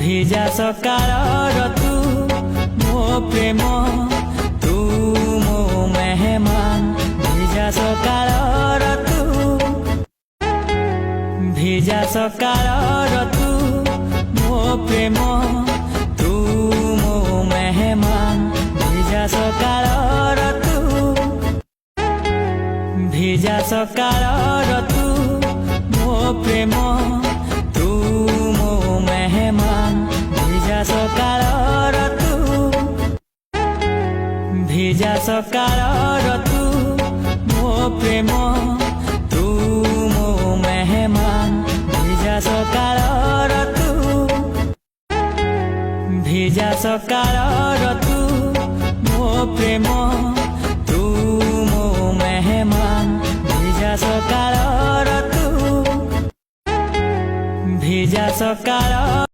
ভিজা সকালৰ তু মো প্ৰেম তু মো মেহমান ভিজা সকালৰ তু ভিজা সকালৰ তু মো প্ৰেম তু মো মেহমান ভিজা সকালৰ তু ভিজা সকালৰ তু মো প্ৰেম তু মো মেহমান ভিজা সকালৰ তু ভিজা সকালৰ তু মো প্ৰেম তু মো মেহমান ভিজা সকালৰ তু ভিজা সকালৰ তু মো প্ৰেম তু মো মেহমান ভিজা সকালৰ তু ভিজা সকালৰ